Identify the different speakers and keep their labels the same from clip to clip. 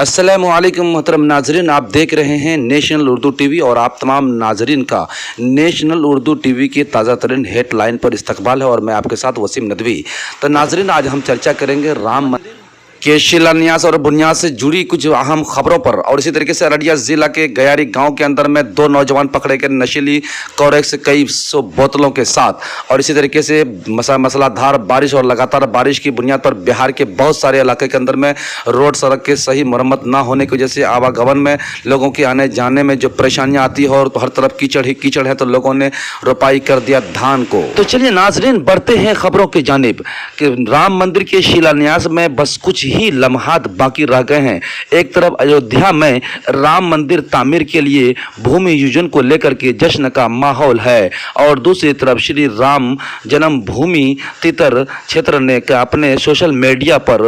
Speaker 1: अस्सलामुअलैकुम मोहतरम नाजरीन, आप देख रहे हैं नेशनल उर्दू टीवी और आप तमाम नाजरीन का नेशनल उर्दू टीवी की ताज़ा तरीन हेडलाइन पर इस्तकबाल है और मैं आपके साथ वसीम नदवी। तो नाजरीन, आज हम चर्चा करेंगे राम मंदिर के शिलान्यास और बुनियाद से जुड़ी कुछ अहम खबरों पर। और इसी तरीके से अररिया जिला के गयारी गांव के अंदर में 2 नौजवान पकड़े गए नशीली कोरेक्स कई 100 बोतलों के साथ। और इसी तरीके से मसलाधार बारिश और लगातार बारिश की बुनियाद पर बिहार के बहुत सारे इलाके के अंदर में रोड सड़क के सही मरम्मत ना होने की वजह से आवागमन में लोगों के आने जाने में जो परेशानियां आती है और हर तरफ कीचड़ ही कीचड़ है, तो लोगों ने रोपाई कर दिया धान को। तो चलिए नाजरीन, बढ़ते हैं खबरों की जानिब कि राम मंदिर के शिलान्यास में बस कुछ ही लम्हात बाकी रह गए हैं। एक तरफ अयोध्या में राम मंदिर तामीर के लिए भूमि पूजन को लेकर के जश्न का माहौल है और दूसरी तरफ श्री राम जन्मभूमि तितर क्षेत्र ने अपने सोशल मीडिया पर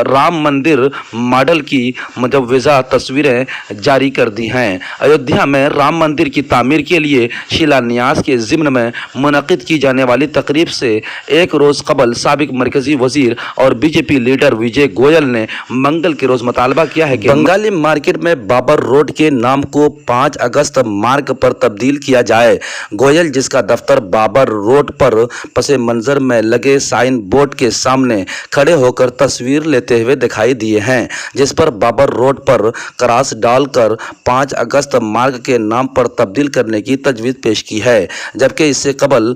Speaker 1: राम मंदिर मॉडल की मुजव्वजा तस्वीरें जारी कर दी हैं। अयोध्या में राम मंदिर की तामीर के लिए शिलान्यास के ज़िम्न में मुनक़िद की जाने वाली तकरीब से एक रोज़ कबल साबिक मरकजी वजीर और बीजेपी लीडर विजय गोयल ने मंगल के रोज मुतालबा किया है कि बंगाली मार्केट में बाबर रोड के नाम को 5 अगस्त मार्ग पर तब्दील किया जाए। गोयल, जिसका दफ्तर बाबर रोड पर पसे मंजर में लगे साइन बोर्ड के सामने खड़े होकर तस्वीर लेते हुए दिखाई दिए हैं, जिस पर बाबर रोड पर क्रॉस डालकर 5 अगस्त मार्ग के नाम पर तब्दील करने की तजवीज़ पेश की है। जबकि इससे कबल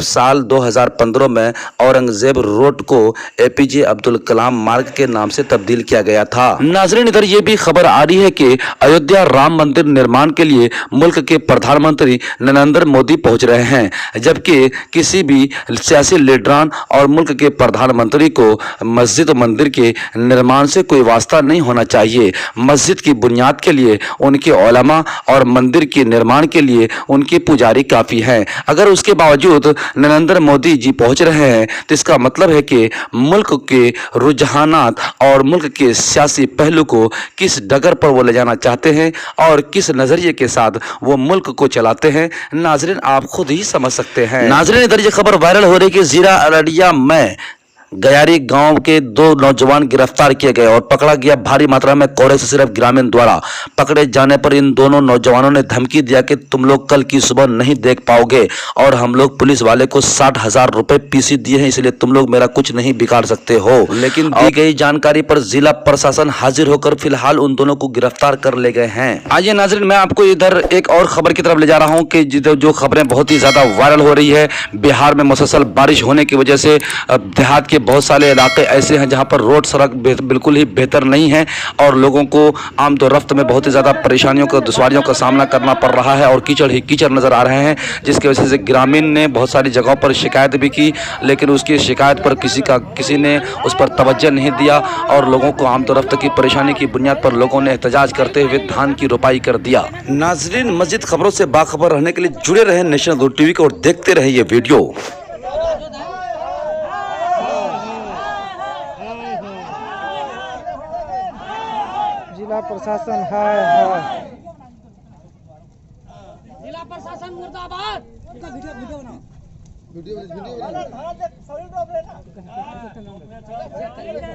Speaker 1: साल 2015 में औरंगजेब रोड को एपीजे अब्दुल कलाम मार्ग के नाम से तब्दील किया गया था। नाजरीन, इधर ये भी खबर आ रही है कि अयोध्या राम मंदिर निर्माण के लिए मुल्क के प्रधानमंत्री नरेंद्र मोदी पहुंच रहे हैं, जबकि किसी भी सियासी लीडरान और मुल्क के प्रधानमंत्री को मस्जिद मंदिर के निर्माण से कोई वास्ता नहीं होना चाहिए। मस्जिद की बुनियाद के लिए उनके उलमा और मंदिर के निर्माण के लिए उनके पुजारी काफ़ी हैं। अगर उसके बावजूद नरेंद्र मोदी जी पहुँच रहे हैं तो इसका मतलब है कि मुल्क के रुझानात और मुल्क के सियासी पहलू को किस डगर पर वो ले जाना चाहते हैं और किस नज़रिए के साथ वो मुल्क को चलाते हैं, नाजरीन आप खुद ही समझ सकते हैं। नाजरीन, इधर ये खबर वायरल हो रही है कि जिला अररिया में गयारी गांव के 2 नौजवान गिरफ्तार किए गए और पकड़ा गया भारी मात्रा में कोरेक्स सिर्फ ग्रामीण द्वारा। पकड़े जाने पर इन दोनों नौजवानों ने धमकी दिया कि तुम लोग कल की सुबह नहीं देख पाओगे और हम लोग पुलिस वाले को 60,000 रुपए पीसी दिए हैं, इसलिए तुम लोग मेरा कुछ नहीं बिगाड़ सकते हो। लेकिन दी गई जानकारी पर जिला प्रशासन हाजिर होकर फिलहाल उन दोनों को गिरफ्तार कर ले गए हैं। आइए नाजरीन, मैं आपको इधर एक और खबर की तरफ ले जा रहा हूँ कि जो खबरें बहुत ही ज्यादा वायरल हो रही है। बिहार में मुसलसल बारिश होने की वजह से देहात के बहुत सारे इलाके ऐसे हैं जहां पर रोड सड़क बिल्कुल ही बेहतर नहीं है और लोगों को आमदोरफ्त में बहुत ही ज़्यादा परेशानियों का दुश्वारियों का सामना करना पड़ रहा है और कीचड़ ही कीचड़ नज़र आ रहे हैं, जिसकी वजह से ग्रामीण ने बहुत सारी जगहों पर शिकायत भी की, लेकिन उसकी शिकायत पर किसी ने उस पर तवज्जो नहीं दिया और लोगों को आमदोरफ्त की परेशानी की बुनियाद पर लोगों ने एहतजाज करते हुए धान की रोपाई कर दिया। नाजरीन, मज़ीद खबरों से बाखबर रहने के लिए जुड़े रहे नेशनल उर्दू टीवी को और देखते रहे ये वीडियो।
Speaker 2: जिला प्रशासन है
Speaker 3: जिला प्रशासन मुर्दाबाद।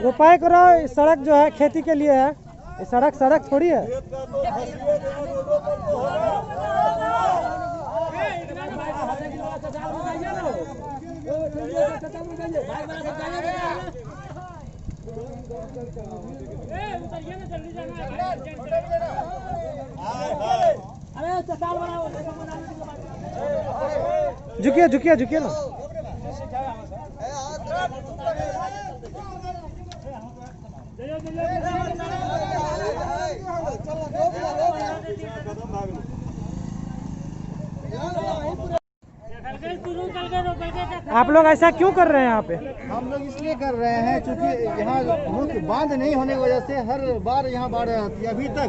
Speaker 2: रोपाई करो। सड़क जो है खेती के लिए है, सड़क थोड़ी है। झुकिए ना। आप लोग ऐसा क्यों कर रहे हैं यहाँ पे?
Speaker 4: हम लोग इसलिए कर रहे हैं क्योंकि यहाँ मुख्य बांध नहीं होने की वजह से हर बार यहाँ बाढ़ आती है। अभी तक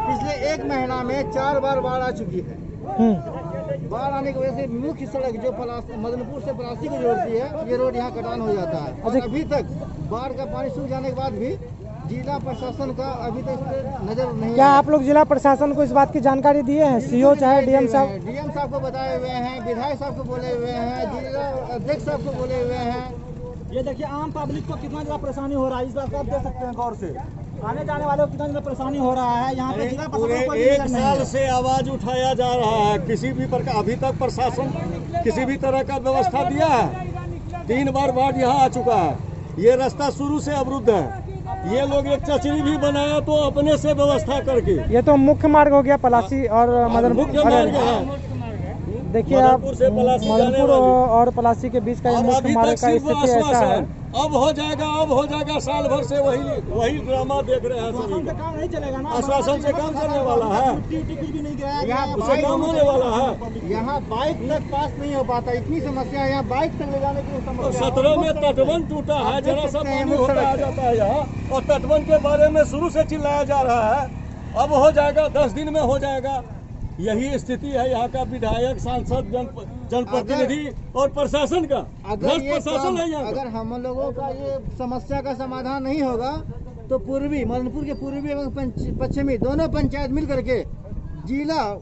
Speaker 4: पिछले 1 महीना में 4 बार बाढ़ आ चुकी है। बाढ़ आने की वजह से मुख्य सड़क जो मदनपुर से पलासी को जोड़ती है, ये रोड यहाँ कटान हो जाता है। और अभी तक बाढ़ का पानी सूख जाने के बाद भी जिला प्रशासन का अभी तक इस पर नजर नहीं।
Speaker 2: क्या आप लोग जिला प्रशासन को इस बात की जानकारी दिए हैं? सीओ चाहे डीएम साहब?
Speaker 4: डीएम साहब को बताए हुए हैं, विधायक साहब को बोले हुए हैं, जिला अध्यक्ष साहब को बोले हुए हैं।
Speaker 5: ये देखिए आम पब्लिक को कितना ज़्यादा परेशानी हो रहा है, इस बात को आप देख सकते हैं गौर से।
Speaker 2: आने जाने वालों को कितना परेशानी हो रहा है यहाँ पे? जिला
Speaker 5: पूरे
Speaker 2: प्रशासन कोई
Speaker 5: एक
Speaker 2: नजर नहीं
Speaker 5: साल
Speaker 2: है।
Speaker 5: से आवाज उठाया जा रहा है, किसी भी प्रकार अभी तक प्रशासन किसी भी तरह का व्यवस्था दिया है। 3 बार बाढ़ यहाँ आ चुका है, ये रास्ता शुरू से अवरुद्ध है। ये लोग एक चचरी भी बनाया तो अपने से व्यवस्था करके।
Speaker 2: ये तो मुख्य मार्ग हो गया पलासी और
Speaker 5: मुख्य मार्ग है,
Speaker 2: देखिए आप
Speaker 5: मदनपुर से पलासी जाने
Speaker 2: मदनपुर
Speaker 5: वाली।
Speaker 2: और पलासी के बीच का ये
Speaker 5: और
Speaker 2: मुख्य
Speaker 5: अभी
Speaker 2: मार्ग
Speaker 5: तक
Speaker 2: का
Speaker 5: सिर्फ
Speaker 2: स्थिति ऐसा है।
Speaker 5: आश्वासन, अब हो जाएगा, साल भर से वही ड्रामा देख रहे हैं सभी का।
Speaker 2: काम नहीं चलेगा ना,
Speaker 5: आश्वासन से काम चलने वाला है,
Speaker 2: कुछ भी नहीं गिराया गया
Speaker 4: यहाँ
Speaker 2: है।
Speaker 5: उसे काम होने वाला है।
Speaker 4: यहाँ बाइक तक पास नहीं हो पाता, इतनी समस्या है यहाँ, बाइक तक ले जाने की
Speaker 5: और
Speaker 4: समस्या।
Speaker 5: 17 में तटबंध टूटा है, जरा सा पानी होता आ जाता है यहाँ, और तटबंध के बारे में शुरू से चिल्लाया जा रहा है। अब हो जाएगा, 10 दिन में हो जाएगा। यही स्थिति है यहाँ का विधायक, सांसद, जनप्रतिनिधि और प्रशासन का।
Speaker 4: अगर ये
Speaker 5: प्रशासन है यहाँ का।
Speaker 4: अगर हम लोगों का ये समस्या का समाधान नहीं होगा तो पूर्वी मदनपुर के पूर्वी एवं पश्चिमी दोनों पंचायत मिल करके जिला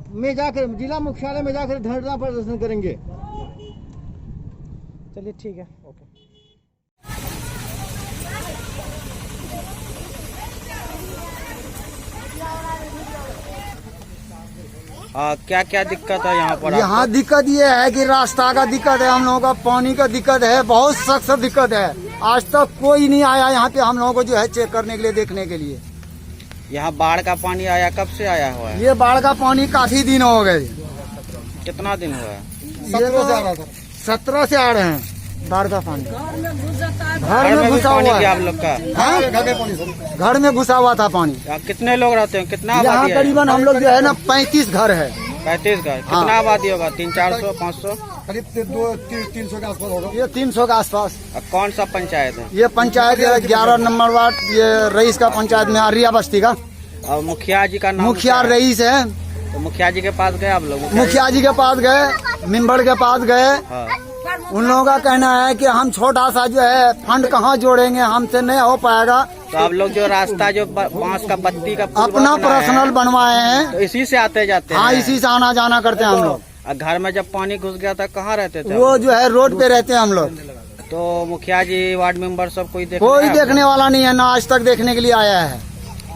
Speaker 4: मुख्यालय में जाकर धरना प्रदर्शन करेंगे।
Speaker 2: चलिए ठीक है, ओके।
Speaker 6: क्या क्या दिक्कत है यहाँ पर?
Speaker 7: यहाँ दिक्कत ये है कि रास्ता का दिक्कत है, हम लोगों का पानी का दिक्कत है, बहुत सख्त दिक्कत है। आज तक कोई नहीं आया यहाँ पे हम लोगों को जो है चेक करने के लिए, देखने के लिए।
Speaker 6: यहाँ बाढ़ का पानी आया, कब से आया हुआ है?
Speaker 7: ये बाढ़ का पानी काफी दिन हो गए।
Speaker 6: कितना दिन हुआ है?
Speaker 7: 17 से आ रहे हैं बाढ़ का पानी। घर में
Speaker 6: भी
Speaker 7: घुसा
Speaker 6: पानी
Speaker 7: हुआ
Speaker 6: क्या
Speaker 7: है,
Speaker 6: आप लोग का?
Speaker 7: हाँ? घर में घुसा हुआ था पानी।
Speaker 6: कितने लोग रहते हैं? कितना
Speaker 7: यहाँ
Speaker 6: आबादी है?
Speaker 7: करीबन हम लोग जो है ना 35 घर है।
Speaker 6: 35 घर। कितना आबादी होगा? 300-400, 500?
Speaker 7: करीब 300 के आसपास होगा। ये 300 के आसपास।
Speaker 6: कौन सा पंचायत है?
Speaker 7: ये पंचायत 11 नंबर वार्ड, ये रईस का पंचायत में आरिया बस्ती का।
Speaker 6: और मुखिया जी का नाम?
Speaker 7: मुखिया
Speaker 6: क्या है?
Speaker 7: रईस है।
Speaker 6: तो मुखिया जी के पास गए आप लोग?
Speaker 7: मुखिया जी के पास गए, मेंबर के पास गए।
Speaker 6: हाँ।
Speaker 7: उन लोगों का कहना है कि हम छोटा सा जो है फंड कहाँ जोड़ेंगे, हमसे नहीं हो पाएगा।
Speaker 6: तो आप लोग जो रास्ता जो बांस का बत्ती का पुल
Speaker 7: अपना
Speaker 6: बनाया है,
Speaker 7: पर्सनल बनवाए हैं।
Speaker 6: तो इसी से आते जाते हैं?
Speaker 7: हाँ, इसी से आना जाना करते हैं हम लोग।
Speaker 6: और घर में जब पानी घुस गया था कहाँ रहते थे?
Speaker 7: वो जो है रोड पे रहते हैं हम लोग।
Speaker 6: तो मुखिया जी, वार्ड मेंबर सब कोई
Speaker 7: कोई देखने वाला नहीं है, ना आज तक देखने के लिए आया है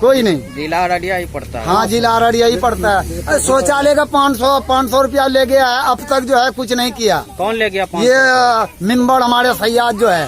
Speaker 7: कोई नहीं।
Speaker 6: जिला अररिया ही पड़ता है।
Speaker 7: हाँ, जिला अररिया ही पड़ता है। शौचालय का 500 रुपया ले गया है, अब तक जो है कुछ नहीं किया।
Speaker 6: कौन ले गया?
Speaker 7: ये मेंबर हमारे सैयाद जो है,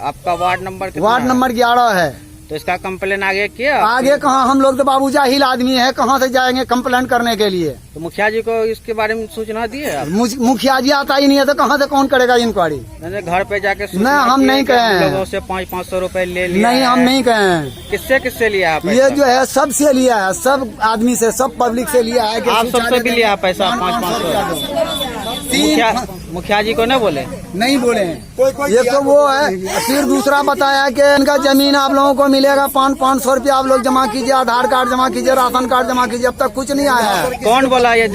Speaker 6: आपका वार्ड नंबर कितना
Speaker 7: वार्ड
Speaker 6: है?
Speaker 7: नंबर 11 है।
Speaker 6: तो इसका कंप्लेन आगे किया?
Speaker 7: आगे कहाँ, हम लोग तो बाबू जाहिल आदमी है, कहाँ से जाएंगे कंप्लेंट करने के लिए।
Speaker 6: तो मुखिया जी को इसके बारे में सूचना दी है आप?
Speaker 7: मुखिया जी आता ही नहीं है तो कहाँ से कौन करेगा इंक्वायरी।
Speaker 6: मैंने घर पे जाके सूचना
Speaker 7: नहीं, हम
Speaker 6: की है
Speaker 7: नहीं
Speaker 6: कि
Speaker 7: कहे हैं।
Speaker 6: लोगों से 500 रुपए ले लिया
Speaker 7: नहीं,
Speaker 6: है।
Speaker 7: हम नहीं कहे हैं।
Speaker 6: किससे लिया आप?
Speaker 7: ये जो है सबसे लिया है, सब आदमी से, सब पब्लिक से लिया है। कि
Speaker 6: आप सबसे
Speaker 7: शौचालय
Speaker 6: भी
Speaker 7: का
Speaker 6: लिया पैसा 500? मुखिया जी को नहीं बोले?
Speaker 7: नहीं बोले हैं। ये तो वो है। फिर दूसरा बताया कि इनका जमीन आप लोगों को मिलेगा, 500 रुपया आप लोग जमा कीजिए, आधार कार्ड जमा कीजिए, राशन कार्ड जमा कीजिए। अब तक कुछ नहीं आया है।
Speaker 6: कौन बोला ये?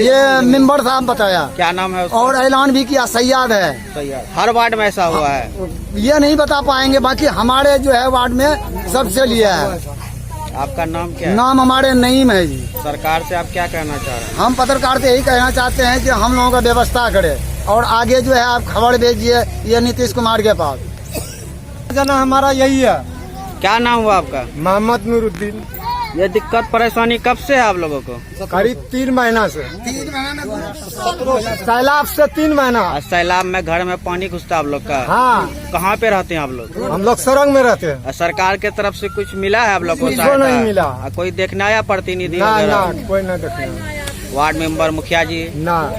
Speaker 7: मेंबर साहब बताया।
Speaker 6: क्या नाम है उसका?
Speaker 7: और ऐलान भी किया, सैयाद है।
Speaker 6: सही है। हर वार्ड में ऐसा हुआ है?
Speaker 7: ये नहीं बता पाएंगे, बाकी हमारे जो है वार्ड में सबसे लिया है।
Speaker 6: आपका नाम क्या है?
Speaker 7: नाम हमारे नईम है जी।
Speaker 6: सरकार से आप क्या कहना चाह रहे हैं?
Speaker 7: हम पत्रकार से यही कहना चाहते हैं कि हम लोगों का व्यवस्था करे, और आगे जो है आप खबर भेजिए ये नीतीश कुमार के पास।
Speaker 2: जना हमारा यही है।
Speaker 6: क्या नाम हुआ आपका?
Speaker 2: मोहम्मद नूरुद्दीन।
Speaker 6: ये दिक्कत परेशानी कब से है आप लोगों को?
Speaker 2: करीब 3 महीना से। सैलाब से 3 महीना।
Speaker 6: और सैलाब में घर में पानी घुसता आप लोग का?
Speaker 2: हाँ,
Speaker 6: कहाँ पे रहते हैं आप लोग?
Speaker 2: हम लोग सुरंग में रहते हैं।
Speaker 6: और सरकार के तरफ से कुछ मिला है आप लोग को?
Speaker 2: किसको नहीं मिला।
Speaker 6: और कोई देखने आया प्रतिनिधि
Speaker 2: ना
Speaker 6: वगैरह?
Speaker 2: कोई नहीं देखना।
Speaker 6: वार्ड मेंबर, मुखिया जी?
Speaker 2: ना,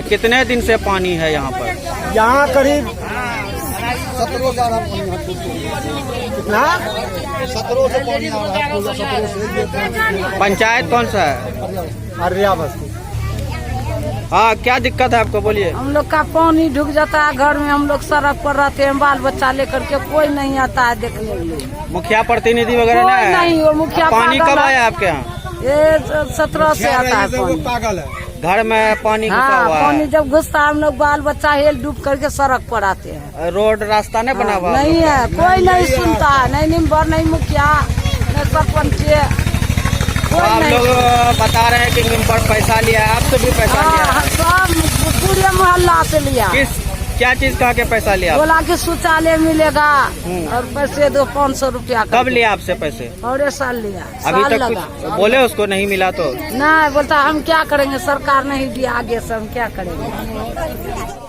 Speaker 6: कितने दिन से पानी है यहाँ पर?
Speaker 2: यहाँ करीब
Speaker 7: 17 से आ रहा है।
Speaker 2: कितना?
Speaker 7: 17 से पानी आ रहा है। 17 से।
Speaker 6: पंचायत कौन सा है?
Speaker 2: अररिया बस्ती।
Speaker 6: हाँ, क्या दिक्कत है आपको? बोलिए।
Speaker 8: हम लोग का पानी ढुक जाता है घर में, हम लोग सड़क पर रहते हैं, बाल बच्चा लेकर के, कोई नहीं आता है देखने के लिए।
Speaker 6: मुखिया प्रतिनिधि वगैरह
Speaker 8: कोई
Speaker 6: नहीं
Speaker 8: नहीं, वो मुखिया
Speaker 6: पानी
Speaker 8: पागल
Speaker 6: कब
Speaker 8: है।
Speaker 6: आया आपके यहाँ?
Speaker 8: ये 17 से आता है पानी।
Speaker 2: पागल है।
Speaker 6: घर में पानी घुसा
Speaker 8: हाँ,
Speaker 6: हुआ
Speaker 8: पानी
Speaker 6: है?
Speaker 8: जब घुसता है हम लोग बाल बच्चा हेल डूब करके सड़क पर आते हैं।
Speaker 6: रोड रास्ता नहीं बना हुआ?
Speaker 8: नहीं है, कोई नहीं सुनता है, नहीं मेंबर, नहीं मुखिया, नहीं सरपंच,
Speaker 6: तो
Speaker 8: कोई
Speaker 6: आप
Speaker 8: नहीं।
Speaker 6: लोग बता रहे हैं कि मेंबर पैसा लिया है, आपसे भी पैसा लिया
Speaker 8: हाँ,
Speaker 6: है?
Speaker 8: सब पूरे मोहल्ला से लिया।
Speaker 6: क्या चीज कहा के पैसा लिया?
Speaker 8: बोला कि शौचालय मिलेगा और पैसे दो 500 रुपया का।
Speaker 6: कब लिया आपसे पैसे?
Speaker 8: और साल लिया,
Speaker 6: अभी
Speaker 8: साल
Speaker 6: तक
Speaker 8: लगा।
Speaker 6: कुछ बोले उसको नहीं मिला तो?
Speaker 8: नहीं बोलता हम क्या करेंगे, सरकार नहीं दिया आगे से हम क्या करेंगे।